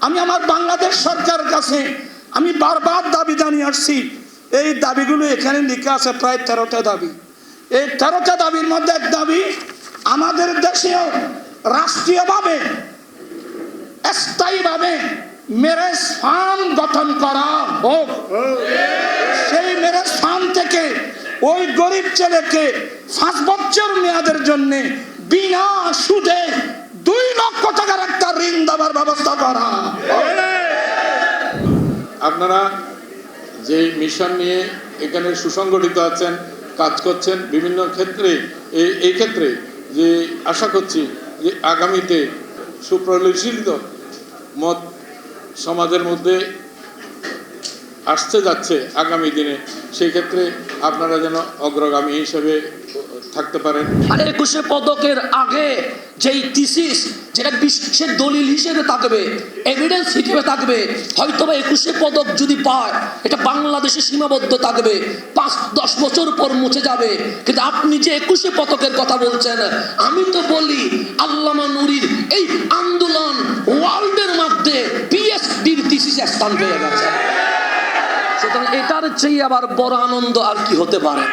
আমি আমার বাংলাদেশ সরকারের কাছে আমি বারবার দাবি জানিয়ে আসছি। এই দাবিগুলো এখানে লিখে আছে প্রায় 13টা দাবি। এই 13টা দাবির মধ্যে এক দাবি, আমাদের দেশেও রাষ্ট্রীয়ভাবে স্থায়ীভাবে ম্যারেজ ফান্ড গঠন করা হোক। সেই ম্যারেজ ফান্ড থেকে ওই গরিব ছেলেকে 5 বছর মেয়াদের জন্য বিনা সুদে 2 লক্ষ টাকার একটা ঋণ দেওয়ার ব্যবস্থা করা। আপনারা যে মিশন নিয়ে এখানে সুসংগঠিত আছেন, কাজ করছেন বিভিন্ন ক্ষেত্রে, এই ক্ষেত্রে যে আশা করছি যে আগামীতে সুপরিশীলিত মত সমাজের মধ্যে আসতে যাচ্ছে আগামী দিনে, সেই ক্ষেত্রে আপনারা যেন অগ্রগামী হিসেবে থাকতে পারেন। আর 21 পদকের আগে যেই থিসিস যেটা বিশ্বের দলিল হিসেবে থাকবে, এভিডেন্স হিসেবে থাকবে, হয়তোবা 21 পদক যদি পায় এটা বাংলাদেশে সীমাবদ্ধ থাকবে, 5-10 বছর পর মুছে যাবে। কিন্তু আপনি যে 21 পদকের কথা বলছেন, আমি তো বলি আল্লামা নূরীর এই আন্দোলন ওয়ার্ল্ডের মধ্যে পিএইচডির থিসিসে স্থান পেয়ে গেছে। সুতরাং এটার চেয়ে আবার বড় আনন্দ আর কি হতে পারে?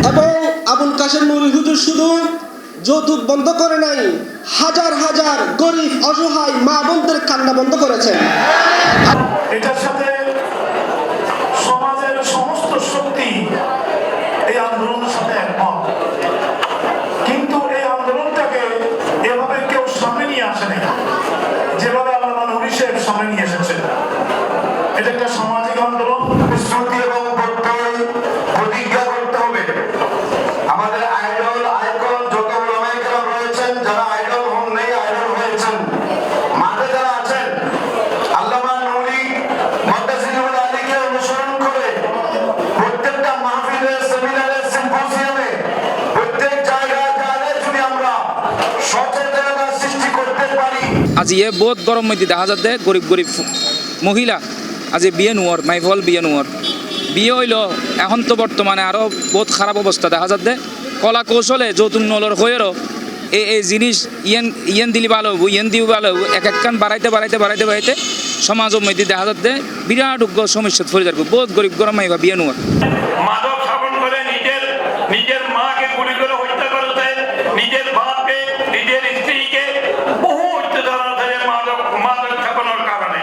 এবং আবুল কাশেম নুরী হুজুর শুধু যৌতুক বন্ধ করে নাই, হাজার হাজার গরিব অসহায় মা বোনদের কান্না বন্ধ করেছেন। এটার সাথে সমাজের সমস্ত শক্তি এই আন্দোলনের সাথে একমত, কিন্তু এই আন্দোলনটাকে এভাবে কেউ সামনে নিয়ে আসেনি যেভাবে আল্লামা নূরী সাহেব সামনে নিয়ে এসেছেন। এটা একটা সামাজিক আন্দোলন। শ্রুতি এবং প্রতিজ্ঞা করতে হবে। আমাদের আইডল আইকন যত ওলামায়ে-কেরাম রয়েছেন, যারা আইডল হন নাই, আইডল হয়েছেন, মাঠে যারা আছেন, আল্লামা নূরী মাদ্রাসিউল আলীকে অনুসরণ করে প্রত্যেকটা মাহফিলে, সেমিনারে, সিম্পোজিয়ামে, প্রত্যেক জায়গায় যদি আমরা সচেতনতা সৃষ্টি করতে পারি। আজ ইয়ে বহুত গরম মধ্যে দেখা যাচ্ছে গরিব গরিব মহিলা আজ বিয়ে নোয়ার মাইফল বিয়ে নোয়ার বিয়ে হইল। এখন তো বর্তমানে আরও বহুত খারাপ অবস্থা দেখা যাচ্ছে। কলা কৌশলে যৌতুক নলর হয়েরও এই জিনিস ইয়েন দিলি ভালো হবো, ইয়েন দিও ভালো হবো, এক কান বাড়াইতে সমাজের মধ্যে দেখা যাচ্ছে বিরাট সমস্যা পড়ে যাবে। বহুত গরিব গরম মাইবা বিয়ে নোয়ার। মাদক সেবন করে নিজের মাকে গুলি করে হত্যা করেছে, নিজের বাপকে, নিজের স্ত্রীকে বহু অত্যাচার আছে মাদক সেবনের কারণে।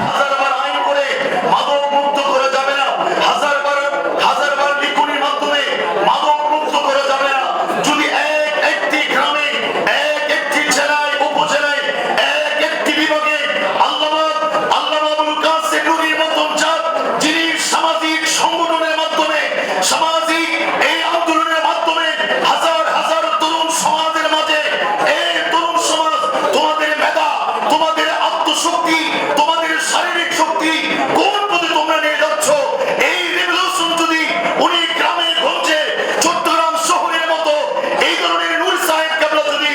হাজারবার আইন করে মাদক মুক্ত করে যাবে না, হাজারবার লিখনির মাধ্যমে মাদক মুক্ত করে যাবে না। যদি একটি গ্রামে, একটি জেলায়, উপজেলায়, একটি বিভাগে আল্লামা আবুল কাসেম নূরীর মতন যিনি সামাজিক সংগঠনের মাধ্যমে, সামাজিক এই আন্দোলনের মাধ্যমে হাজার হাজার তরুণ সমাজের মাঝে, এই তরুণ সমাজ তোমাদের মেধা, তোমাদের আত্মশক্তি, তোমাদের শারীরিক শক্তি কোন পথে তোমরা নিয়ে যাচ্ছ, এই রেভলিউশন যদি উনি গ্রামে গঞ্জে, চট্টগ্রাম শহরের মতো এই ধরনের নূর সাহেব কেবলা যদি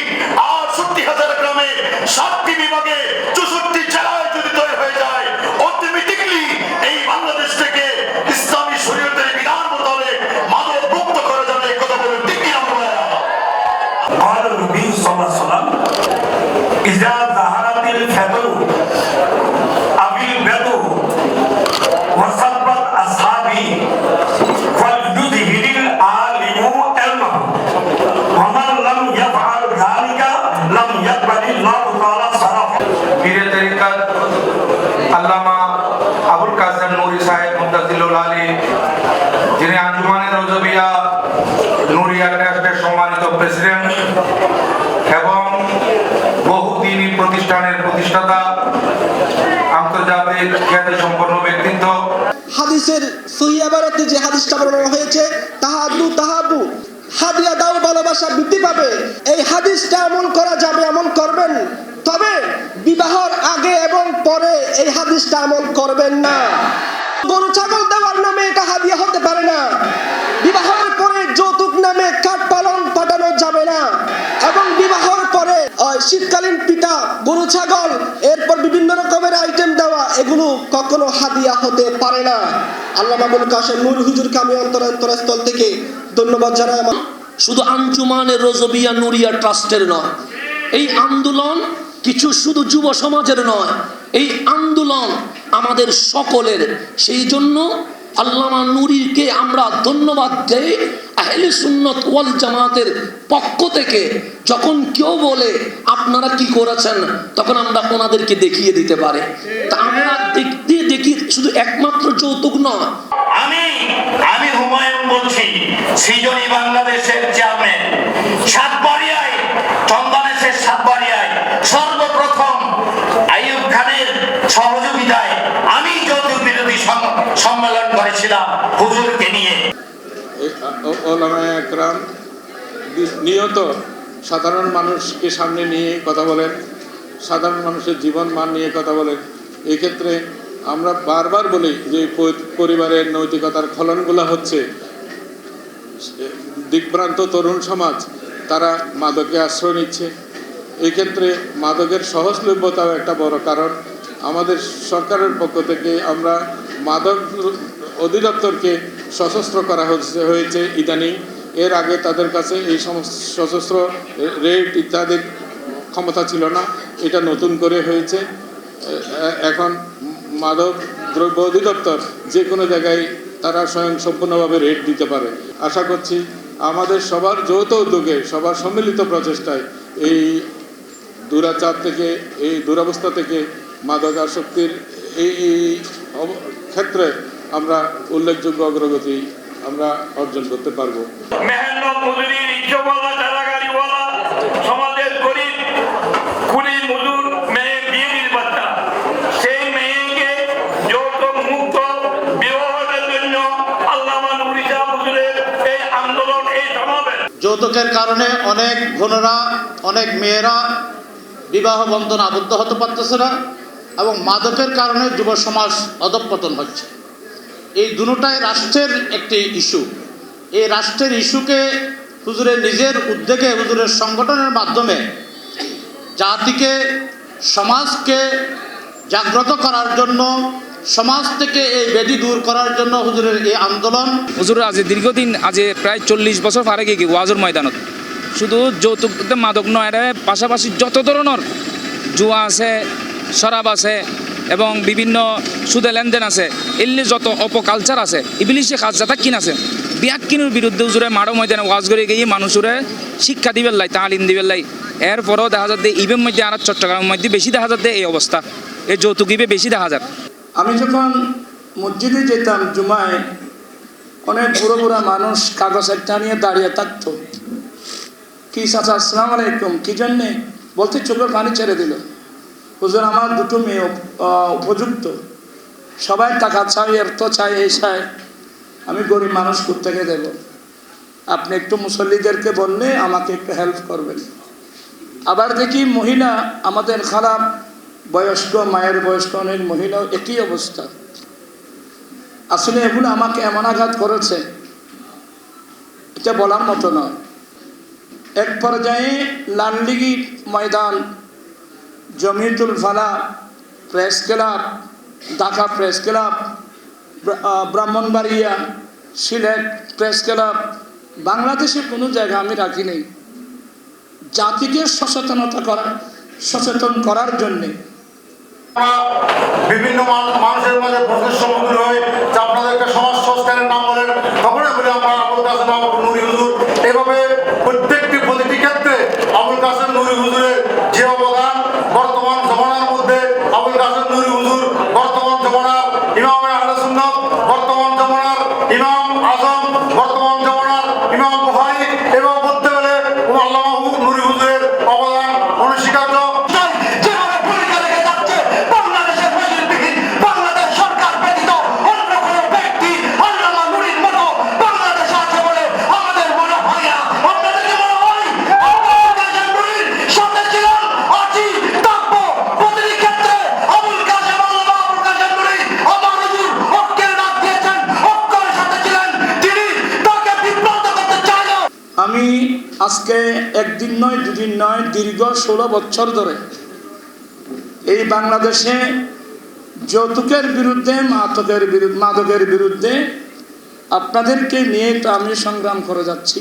68,000 গ্রামে, 7টি বিভাগে, 64 জেলায় যদি তৈরি হয়ে যায়, অটোমেটিকলি এই বাংলাদেশ থেকে ইসলামী শরীয়তের বিধান মোতাবেক মাদক মুক্ত করা যাবে। এই কথা বলে ঠিক কিনা বলে قال النبي صلى الله عليه وسلم إذا ظهرت الفتن أبي البدو وصبت أصحابي فليظهر العالم علمه ومن لم يفعل ذلك لم يقبل الله تعالى صرفه। পীরে তরিকত আল্লামা আবুল কাসেম নূরী সাহেব মুদ্দাসিলুল আলী, যিনি আঞ্জুমানে রজবিয়া নূরিয়া ট্রাস্টের সম্মানিত প্রেসিডেন্ট এবং বহু দ্বীনি প্রতিষ্ঠানের প্রতিষ্ঠাতা, আন্তর্জাতিক খ্যাতিসম্পন্ন ব্যক্তিত্ব। হাদিসের সহিহ ইবারতে যে হাদিসটা বর্ণনা হয়েছে, তাহাবু হাদিয়া দাও, ভালোবাসা বৃদ্ধি পাবে, এই হাদিসটা আমল করা যাবে, আমল করবেন। তবে বিবাহের আগে এবং পরে এই হাদিসটা আমল করবেন না। গরু ছাগল দেওয়ার নামে এটা হাদিয়া হতে পারে না। বিবাহের পরে যৌতুক নামে কাঠ পালন পাঠানো যাবে না। এবং বিবাহের পরে ওই শীতকালীন পিঠা, গরু ছাগল, এরপর বিভিন্ন রকমের আইটেম দেওয়া, এগুলো কখনো হাদিয়া হতে পারে না। আল্লামা আবুল কাশেম নূর হুজুরকে আমি অন্তরস্থল থেকে ধন্যবাদ জানাই। শুধু আঞ্জুমানের রজবিয়া নুরিয়া ট্রাস্টের নয়, এই আন্দোলন কিছু শুধু যুব সমাজের নয়, এই আন্দোলন আমাদের সকলের। সেই জন্য আল্লামা নুরীকে আমরা ধন্যবাদ দেই। আহলে সুন্নাত ওয়াল জামাতের পক্ষ থেকে যখন কেউ বলে আপনারা কি করেছেন, তখন আমরা ওনাদেরকে দেখিয়ে দিতে পারি। তা আমরা দেখি শুধু একমাত্র যৌতুক নয়। আমি হুমায়ুন বলছি, সৃজনী বাংলাদেশের চেয়ারম্যান, সাতবাড়িয়ায়, চন্দনেশের সাতবাড়িয়ায় সর্বপ্রথম আইয়ুব খানের সহযোগিতায় আমি যৌতুক বিরোধী সম্মেলন করেছিলাম হুজুরকে নিয়ে। ওলামায়ে একরাম নিয়ত সাধারণ মানুষকে সামনে নিয়ে কথা বলেন, সাধারণ মানুষের জীবন মান নিয়ে কথা বলেন। এক্ষেত্রে আমরা বারবার বলি যে পরিবারের নৈতিকতার খলনগুলো হচ্ছে, দিকভ্রান্ত তরুণ সমাজ তারা মাদকে আশ্রয় নিচ্ছে। এক্ষেত্রে মাদকের সহজলভ্যতাও একটা বড় কারণ। আমাদের সরকারের পক্ষ থেকে আমরা মাদক অধিদপ্তরকে সশস্ত্র করা হয়েছে ইদানিং। এর আগে তাদের কাছে এই সমস্ত সশস্ত্র রেড ইত্যাদির ক্ষমতা ছিল না, এটা নতুন করে হয়েছে। এখন মাদক দ্রব্য অধিদপ্তর যে কোনো জায়গায় তারা স্বয়ংসম্পূর্ণভাবে রেড দিতে পারে। আশা করছি আমাদের সবার যৌথ উদ্যোগে, সবার সম্মিলিত প্রচেষ্টায় এই দুরাচার থেকে, এই দুরবস্থা থেকে, মাদকাসক্তির এই ক্ষেত্রে আমরা উল্লেখযোগ্য অগ্রগতি আমরা অর্জন করতে পারবো। মেহনত মজুরি, রিক্সাওয়ালা, ঠেলাগাড়িওয়ালা, সমাজের গরিব কুলি মজুর মেয়ে, বিয়ের বাচ্চা, সেই মেয়েকে যৌতুক মুক্ত বিবাহের জন্য আল্লামা নুরী সাহেব হুজুরের এই আন্দোলন, এই সমাবেশ। যৌতুকের কারণে অনেক বোনেরা, অনেক মেয়েরা বিবাহ বন্ধন আবদ্ধ হতে পারতেছে না, এবং মাদকের কারণে যুব সমাজ অধঃপতন হচ্ছে। এই দুটোটাই রাষ্ট্রের একটি ইস্যু। এই রাষ্ট্রের ইস্যুকে হুজুরের নিজের উদ্যোগে, হুজুরের সংগঠনের মাধ্যমে জাতিকে, সমাজকে জাগ্রত করার জন্য, সমাজ থেকে এই ব্যাধি দূর করার জন্য হুজুরের এই আন্দোলন। হুজুর আজ দীর্ঘদিন, আজ প্রায় 40 বছর পারে গিয়ে ওয়াজুর ময়দানত শুধু যৌতুক মাদক নয়, এর পাশাপাশি যত ধরনের জুয়া আছে, শরাব আছে এবং বিভিন্ন সুদে লেনদেন আছে, এলে যত অপকালচার আছে, ইবলিশে খাজা কিন আছে, বিয়াক্কিনের বিরুদ্ধে হুজুরে মারো ময়দানে ওয়াজ করে গিয়ে মানুষের শিক্ষা দিবেন লাই, তালিম দিবেন লাই। এরপরও দেখা যাচ্ছে ইবের মধ্যে আর চট্টগ্রামের মধ্যে বেশি দেখা যাচ্ছে এই অবস্থা, এই যৌতুক ইবে বেশি দেখা যায়। আমি যখন মসজিদে যেতাম জুমায়, অনেক বুড়ো বুড়া মানুষ কাগজ একটা নিয়ে দাঁড়িয়ে থাকতো। কি চাচা, আসসালামু আলাইকুম, কি জন্যে? বলতে চোখের পানি ছেড়ে দিল। হুজুর আমার দুটো মেয়ে উপযুক্ত, সবাই টাকা চাই, এত চাই, এই চাই, আমি গরিব মানুষ কোত্থেকে দেব? আপনি একটু মুসল্লিদেরকে বললে আমাকে একটু হেল্প করবেন। আবার দেখি মহিলা, আমাদের খারাপ বয়স্ক, মায়ের বয়স্ক অনেক মহিলাও একই অবস্থা। আসলে এগুলো আমাকে এমন আঘাত করেছে, এটা বলার মতো নয়। এক পর্যায়ে Laldighi Maidan, Jamiatul Falah press club, Dhaka press club, Brahmanbaria, Sylhet press club, বাংলাদেশে কোনো জায়গা আমি রাখি নেই, জাতিকে সচেতন করার জন্যে। বিভিন্ন মানুষের মাঝে প্রশ্নের সম্মুখীন হয়ে যে আপনাদেরকে সমাজ সংস্কারের নাম বলেন, তখনই বলি আমরা আবুল কাসেম নুরী হুজুর। এভাবে প্রতিটি ক্ষেত্রে আবুল কাসেম নুরী হুজুরের যে অবদান, বর্তমান জমানার মধ্যে আবুল কাসেম নুরী হুজুর বর্তমান জমানার ইমাম আহলে সুন্নাত, বর্তমান জমানার ইমাম আজম, বর্তমান জমানার ইমাম বুখারী, এবং বলতে গেলে আল্লামা নুরী হুজুরের অবদান অনস্বীকার্য। আমি আজকে আজকে একদিন নয়, দুদিন নয়, দীর্ঘ 16 বছর ধরে এই বাংলাদেশে যৌতুকের বিরুদ্ধে, মাদকের বিরুদ্ধে আপনাদেরকে নিয়ে তো আমি সংগ্রাম করে যাচ্ছি।